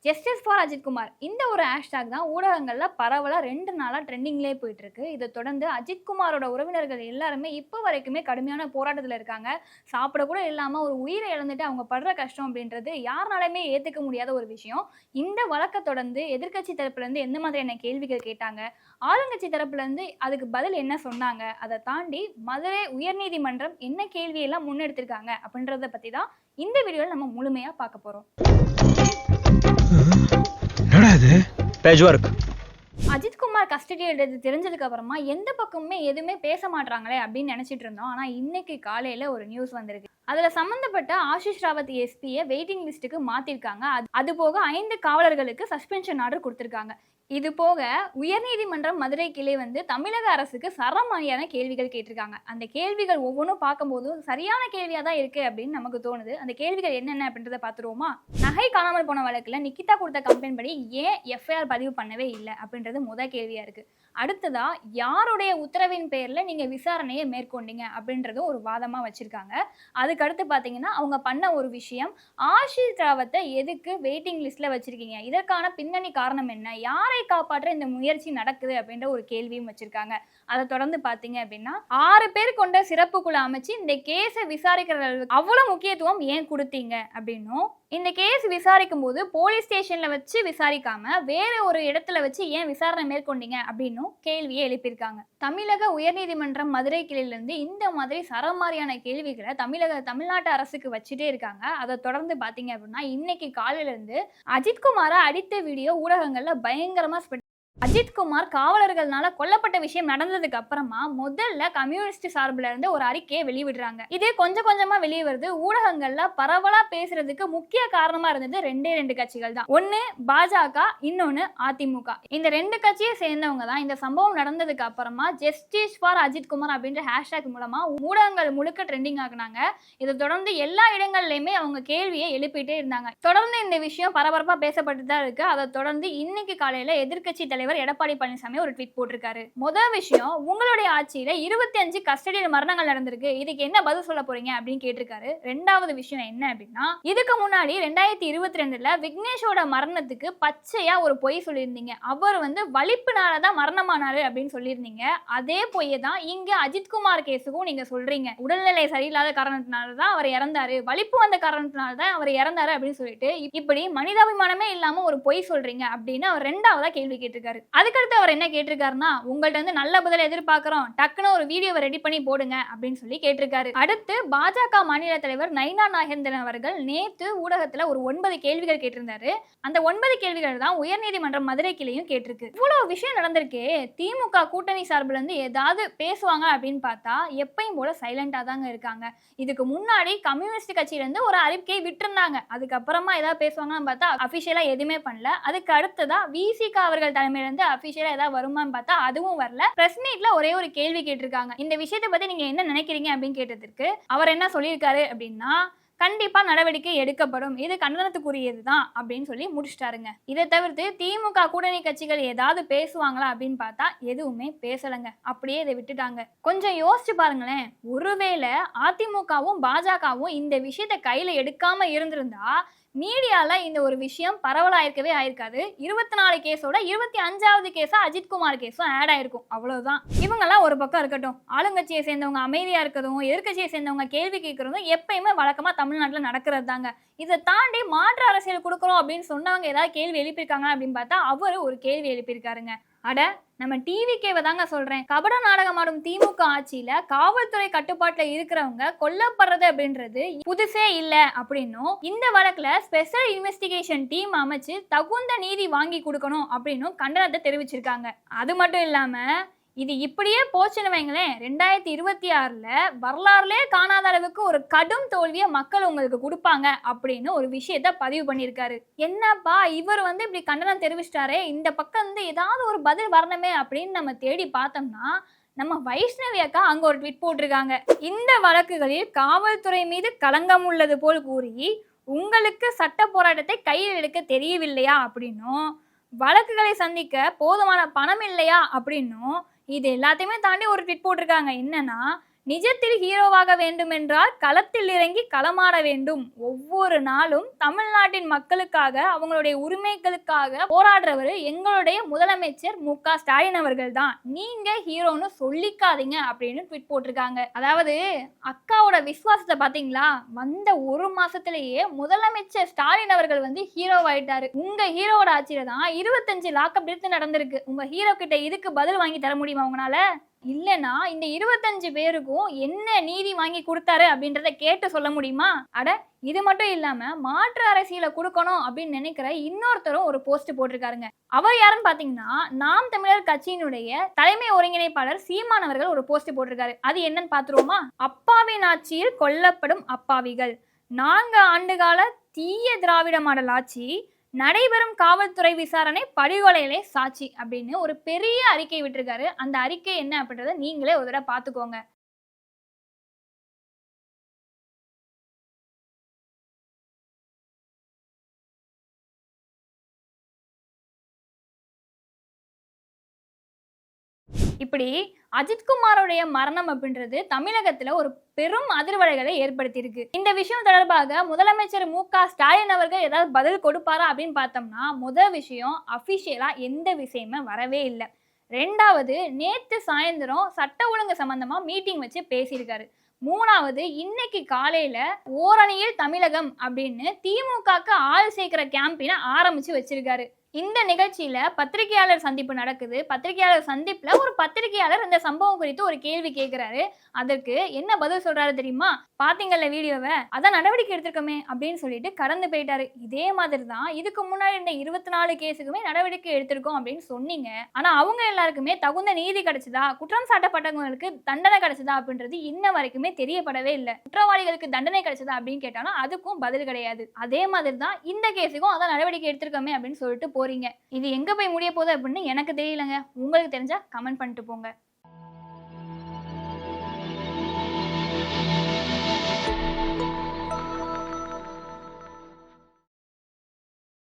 Justice for Ajithkumar இந்த ஒரு hashtag தான் ஊடகங்கள்ல பரவலா 2 நாளா ட்ரெண்டிங்லேயே போயிட்டு இருக்கு. இதை தொடர்ந்து அஜித்குமாரோட உறவினர்கள் எல்லாருமே இப்போ வரைக்குமே கடுமையான போராட்டத்தில் இருக்காங்க. சாப்பிட கூட இல்லாம ஒரு உயிரை இழந்துட்டு அவங்க படுற கஷ்டம் அப்படின்றது யாருனாலுமே ஏத்துக்க முடியாத ஒரு விஷயம். இந்த வழக்கை தொடர்ந்து எதிர்க்கட்சி தரப்புல இருந்து எந்த மாதிரியான கேள்விகள் கேட்டாங்க, ஆளுங்கட்சி தரப்புல இருந்து அதுக்கு பதில் என்ன சொன்னாங்க, அதை தாண்டி மதுரை உயர்நீதிமன்றம் என்ன கேள்வியெல்லாம் முன்னெடுத்திருக்காங்க அப்படின்றத பத்தி தான் இந்த வீடியோவில் நம்ம முழுமையா பார்க்க போறோம். அஜித்குமார் கஸ்டடி எடுத்து தெரிஞ்சதுக்கு அப்புறமா எந்த பக்கமுமே எதுவுமே பேச மாட்டாங்களே அப்படின்னு நினைச்சிட்டு இருந்தோம். ஆனா இன்னைக்கு காலையில ஒரு நியூஸ் வந்திருக்கு. அதுல சம்பந்தப்பட்ட ஆஷிஷ் ராவத் எஸ்பியை வெயிட்டிங் லிஸ்ட்டுக்கு மாத்திருக்காங்க. அது போக 5 காவலர்களுக்கு சஸ்பென்ஷன் ஆர்டர் கொடுத்திருக்காங்க. இது போக உயர்நீதிமன்றம் மதுரை கிளை தமிழக அரசுக்கு சரமாரியான கேள்விகள் கேட்டிருக்காங்க. அந்த கேள்விகள் ஒவ்வொன்றும் பார்க்கும்போது சரியான கேள்வியா தான் இருக்கு அப்படின்னு நமக்கு தோணுது. அந்த கேள்விகள் என்னென்ன அப்படின்றத பார்த்துருவோமா? நகை காணாமல் போன வழக்குல நிக்கிதா கொடுத்த கம்ப்ளைண்ட் படி ஏன் எஃப்ஐஆர் பதிவு பண்ணவே இல்லை அப்படின்றது முதல் கேள்வியா இருக்கு. அடுத்ததா யாருடைய உத்தரவின் பேர்ல நீங்க விசாரணையை மேற்கொண்டீங்க அப்படின்றதும் ஒரு வாதமா வச்சிருக்காங்க. அதுக்கடுத்து பாத்தீங்கன்னா அவங்க பண்ண ஒரு விஷயம், ஆஷிஷ் ராவத்தை எதுக்கு வெயிட்டிங் லிஸ்ட்ல வச்சிருக்கீங்க, இதற்கான பின்னணி காரணம் என்ன, யாரை காப்பாற்ற இந்த முயற்சி நடக்குது அப்படின்ற ஒரு கேள்வியும் வச்சிருக்காங்க. அதை தொடர்ந்து பாத்தீங்க அப்படின்னா 6 பேர் கொண்ட சிறப்பு குழு அமைச்சு இந்த கேஸை விசாரிக்கிற அளவுக்கு அவ்வளவு முக்கியத்துவம் ஏன் கொடுத்தீங்க அப்படின்னும், இந்த கேஸ் விசாரிக்கும் போது போலீஸ் ஸ்டேஷன்ல வச்சு விசாரிக்காம வேற ஒரு இடத்துல வச்சு ஏன் விசாரணை மேற்கொண்டீங்க அப்படின்னு கேள்வியை எழுப்பியிருக்காங்க. தமிழக உயர்நீதிமன்றம் மதுரை கிளையிலிருந்து இந்த மாதிரி சரமாரியான கேள்விகளை தமிழ்நாட்டு அரசுக்கு வச்சுட்டே இருக்காங்க. அதை தொடர்ந்து பாத்தீங்க அப்படின்னா இன்னைக்கு காலையில இருந்து அஜித்குமாரை அடித்த வீடியோ ஊடகங்கள்ல பயங்கரமா அஜித்குமார் காவலர்களால கொல்லப்பட்ட விஷயம் நடந்ததுக்கு அப்புறமா முதல்ல கம்யூனிஸ்ட் சார்பில் இருந்து ஒரு அறிக்கையை வெளியிடுறாங்க. இது கொஞ்சம் கொஞ்சமா வெளியே வருது. ஊடகங்கள்ல பரவலா பேசுறதுக்கு முக்கிய காரணமா இருந்தது 2 கட்சிகள் தான். ஒன்னு பாஜக, இன்னொன்னு அதிமுக. இந்த 2 கட்சியை சேர்ந்தவங்க தான் இந்த சம்பவம் நடந்ததுக்கு அப்புறமா ஜஸ்டிஸ் ஃபார் அஜித்குமார் அப்படின்ற ஹேஷ்டாக் மூலமா ஊடகங்கள் முழுக்க ட்ரெண்டிங் ஆக்குனாங்க. இதை தொடர்ந்து எல்லா இடங்கள்லயுமே அவங்க கேள்வியை எழுப்பிட்டே இருந்தாங்க. தொடர்ந்து இந்த விஷயம் பரபரப்பா பேசப்பட்டு தான் இருக்கு. அதை தொடர்ந்து இன்னைக்கு காலையில எதிர்க்கட்சி தலைவர் எடப்பாடி பழனிசாமி ஒரு ட்வீட் போட்டிருக்காரு. முதல் விஷயம், உங்களுடைய ஆட்சியில 25 கஸ்டடியில் மரணங்கள் நடந்திருக்கு, இதுக்கு என்ன பதில் சொல்ல போறீங்க அப்படின்னு கேட்டிருக்காரு. ரெண்டாவது விஷயம் என்ன அப்படின்னா, இதுக்கு முன்னாடி 2022ல விக்னேஷோட மரணத்துக்கு பச்சையா ஒரு பொய் சொல்லியிருந்தீங்க. அவர் வலிப்புனாலதான் மரணமானாரு அப்படின்னு சொல்லியிருந்தீங்க. அதே பொய்யை தான் இங்க அஜித்குமார் கேஸுக்கும் நீங்க சொல்றீங்க. உடல்நிலை சரியில்லாத காரணத்தினாலதான் அவர் இறந்தாரு, வலிப்பு வந்த காரணத்தினாலதான் அவர் இறந்தாரு அப்படின்னு சொல்லிட்டு இப்படி மனிதாபிமானமே இல்லாம ஒரு பொய் சொல்றீங்க அப்படின்னு அவர் 2வதா கேள்வி கேட்டிருக்காரு. அதுக்கடுத்து அவர் என்ன கேட்டிருக்காருன்னா, உங்கள்ட்ட நல்ல பதில் எதிர்பார்க்கிறோம், டக்குன்னு ஒரு வீடியோவை ரெடி பண்ணி போடுங்க அப்படின்னு சொல்லி கேட்டிருக்காரு. அடுத்து பாஜக மாநில தலைவர் நயினா நாகேந்திரன் அவர்கள் நேத்து ஊடகத்துல ஒரு 9 கேள்விகள் கேட்டிருந்தாரு. அந்த 9 கேள்விகள் தான் உயர்நீதிமன்றம் மதுரை கிளையும் கேட்டிருக்கு. இவ்வளவு விஷயம் நடந்திருக்கே, திமுக கூட்டணி சார்பில் இருந்து ஏதாவது பேசுவாங்க அப்படின்னு பார்த்தா எப்பயும் போல சைலண்டா தாங்க இருக்காங்க. இதுக்கு முன்னாடி கம்யூனிஸ்ட் கட்சியில இருந்து ஒரு அறிக்கையை விட்டுருந்தாங்க. அதுக்கப்புறமா ஏதாவது பேசுவாங்கன்னு பார்த்தா அபிஷியலா எதுவுமே பண்ணல. அதுக்கு அடுத்ததான் விசிக அவர்கள் தலைமையில இருந்து அபிஷியலா ஏதாவது வருமான்னு பார்த்தா அதுவும் வரல. பிரஸ் மீட்ல ஒரே ஒரு கேள்வி கேட்டிருக்காங்க. இந்த விஷயத்தை பத்தி நீங்க என்ன நினைக்கிறீங்க அப்படின்னு கேட்டதற்கு அவர் என்ன சொல்லியிருக்காரு அப்படின்னா, கண்டிப்பா நடவடிக்கை எடுக்கப்படும், இது கண்டனத்துக்குரியதுதான் அப்படின்னு சொல்லி முடிச்சிட்டாருங்க. இதை தவிர்த்து திமுக கூட்டணி கட்சிகள் ஏதாவது பேசுவாங்களா அப்படின்னு பார்த்தா எதுவுமே பேசலங்க. அப்படியே இதை விட்டுட்டாங்க. கொஞ்சம் யோசிச்சு பாருங்களேன், ஒருவேளை அதிமுகவும் பாஜகவும் இந்த விஷயத்தை கையில எடுக்காம இருந்திருந்தா மீடியால இந்த ஒரு விஷயம் பரவலாயிருக்கவே ஆயிருக்காது. 24 கேஸோட 25வது கேஸா அஜித்குமார் கேஸும் ஆட் ஆயிருக்கும். அவ்வளவுதான். இவங்கெல்லாம் ஒரு பக்கம் இருக்கட்டும், ஆளுங்கட்சியை சேர்ந்தவங்க அமைதியா இருக்கிறதும் எதிர்கட்சியை சேர்ந்தவங்க கேள்வி கேட்கறதும் எப்பயுமே வழக்கமா தமிழ்நாட்டில் நடக்கிறது தாங்க. இதை தாண்டி மாற்று அரசியல் கொடுக்குறோம் அப்படின்னு சொன்னவங்க ஏதாவது கேள்வி எழுப்பியிருக்காங்க அப்படின்னு பார்த்தா அவரு ஒரு கேள்வி எழுப்பியிருக்காருங்க. அட, நம்ம டிவிக்கேவை தாங்க சொல்றேன். கபட நாடகம் ஆடும் திமுக ஆட்சியில காவல்துறை கட்டுப்பாட்டுல இருக்கிறவங்க கொல்லப்படுறது அப்படின்றது புதுசே இல்ல அப்படின்னும், இந்த வழக்குல ஸ்பெஷல் இன்வெஸ்டிகேஷன் டீம் அமைச்சு தகுந்த நீதி வாங்கி கொடுக்கணும் அப்படின்னு கண்டனத்தை தெரிவிச்சிருக்காங்க. அது மட்டும் இல்லாம இது இப்படியே போச்சுன்னு வைங்களேன், 2026ல வரலாறுலே காணாத அளவுக்கு ஒரு கடும் தோல்வியை மக்கள் உங்களுக்கு கொடுப்பாங்க அப்படின்னு ஒரு விஷயத்த பதிவு பண்ணியிருக்காரு. என்னப்பா இவர் இப்படி கண்டனம் தெரிவிச்சிட்டாரே, இந்த பக்கம் ஏதாவது ஒரு பதில் வரணுமே அப்படின்னு நம்ம தேடி பார்த்தோம்னா நம்ம வைஷ்ணவி அக்கா அங்க ஒரு ட்வீட் போட்டிருக்காங்க. இந்த வழக்குகளில் காவல்துறை மீது களங்கம் உள்ளது போல் கூறி உங்களுக்கு சட்ட போராட்டத்தை கையில் எடுக்க தெரியவில்லையா அப்படின்னும், வழக்குகளை சந்திக்க போதுமான பணம் இல்லையா அப்படின்னும், இது எல்லாத்தையுமே தாண்டி ஒரு ட்வீட் போட்டிருக்காங்க. என்னன்னா, நிஜத்தில் ஹீரோவாக வேண்டுமென்றால் களத்தில் இறங்கி களமாட வேண்டும். ஒவ்வொரு நாளும் தமிழ்நாட்டின் மக்களுக்காக அவங்களுடைய உரிமைகளுக்காக போராடுறவர் எங்களுடைய முதலமைச்சர் மு.க. ஸ்டாலின் அவர்கள் தான். நீங்க ஹீரோன்னு சொல்லிக்காதீங்க அப்படின்னு ட்வீட் போட்டிருக்காங்க. அதாவது அக்காவோட விசுவாசத்தை பாத்தீங்களா? வந்த ஒரு மாசத்திலேயே முதலமைச்சர் ஸ்டாலின் அவர்கள் ஹீரோவாயிட்டாரு. உங்க ஹீரோவோட ஆட்சியில தான் 25 லாக்அப் டெத் நடந்திருக்கு. உங்க ஹீரோ கிட்ட இதுக்கு பதில் வாங்கி தர முடியுமா உங்களால? இல்லனா இந்த 25 பேருக்கும் என்ன நீதி வாங்கி கொடுத்தாரு அப்படின்றத கேட்டு சொல்ல முடியுமா? அட இது மட்டும் இல்லாம மாற்று அரசியலை கொடுக்கணும் அப்படின்னு நினைக்கிற இன்னொருத்தரும் ஒரு போஸ்ட் போட்டிருக்காருங்க. அவர் யாருன்னு பாத்தீங்கன்னா நாம் தமிழர் கட்சியினுடைய தலைமை ஒருங்கிணைப்பாளர் சீமான் அவர்கள் ஒரு போஸ்ட் போட்டிருக்காரு. அது என்னன்னு பாத்துருவோமா? அப்பாவின் ஆட்சியில் கொல்லப்படும் அப்பாவிகள், 4 ஆண்டுகால தீய திராவிட மாடல் ஆட்சி, நடைபெறும் காவல்துறை விசாரணை படுகொலையிலே சாட்சி அப்படின்னு ஒரு பெரிய அறிக்கை விட்டிருக்காரு. அந்த அறிக்கை என்ன அப்படின்றத நீங்களே ஒரு தடவை பார்த்துக்கோங்க. இப்படி அஜித்குமாரோடைய மரணம் அப்படின்றது தமிழகத்துல ஒரு பெரும் அதிர்வலைகளை ஏற்படுத்தியிருக்கு. இந்த விஷயம் தொடர்பாக முதலமைச்சர் மு.க. ஸ்டாலின் அவர்கள் ஏதாவது பதில் கொடுப்பாரா அப்படின்னு பார்த்தோம்னா, முதல் விஷயம் அபிஷியலா எந்த விஷயமே வரவே இல்லை. 2வது, நேத்து சாயந்தரம் சட்ட ஒழுங்கு சம்பந்தமா மீட்டிங் வச்சு பேசியிருக்காரு. 3வது, இன்னைக்கு காலையில ஓரணியில் தமிழகம் அப்படின்னு திமுகக்கு ஆள் சேர்க்கிற கேம்பெயினை ஆரம்பிச்சு வச்சிருக்காரு. இந்த நிகழ்ச்சியில பத்திரிகையாளர் சந்திப்பு நடக்குது. பத்திரிகையாளர் சந்திப்புல ஒரு பத்திரிகையாளர் இந்த சம்பவம் குறித்து ஒரு கேள்வி கேட்கிறாரு. அதற்கு என்ன பதில் சொல்றாரு தெரியுமா? பாத்தீங்கல்ல வீடியோவை, அதான் நடவடிக்கை எடுத்திருக்கோமே அப்படின்னு சொல்லிட்டு கடந்து போயிட்டாரு. இதே மாதிரி தான் இதுக்கு முன்னாடி இந்த 24 கேஸுக்குமே நடவடிக்கை எடுத்திருக்கோம் அப்படின்னு சொன்னீங்க. ஆனா அவங்க எல்லாருக்குமே தகுந்த நீதி கிடைச்சதா, குற்றம் சாட்டப்பட்டவங்களுக்கு தண்டனை கிடைச்சதா அப்படின்றது இன்ன வரைக்குமே தெரியப்படவே இல்லை. குற்றவாளிகளுக்கு தண்டனை கிடைச்சதா அப்படின்னு கேட்டாலும் அதுக்கும் பதில் கிடையாது. அதே மாதிரி தான் இந்த கேஸுக்கும் அதான் நடவடிக்கை எடுத்திருக்கோமே அப்படின்னு சொல்லிட்டு போறீங்க. இது எங்க போய் முடிய போகுது அப்படின்னு எனக்கு தெரியலங்க. உங்களுக்கு தெரிஞ்சா கமெண்ட் பண்ணிட்டு போங்க.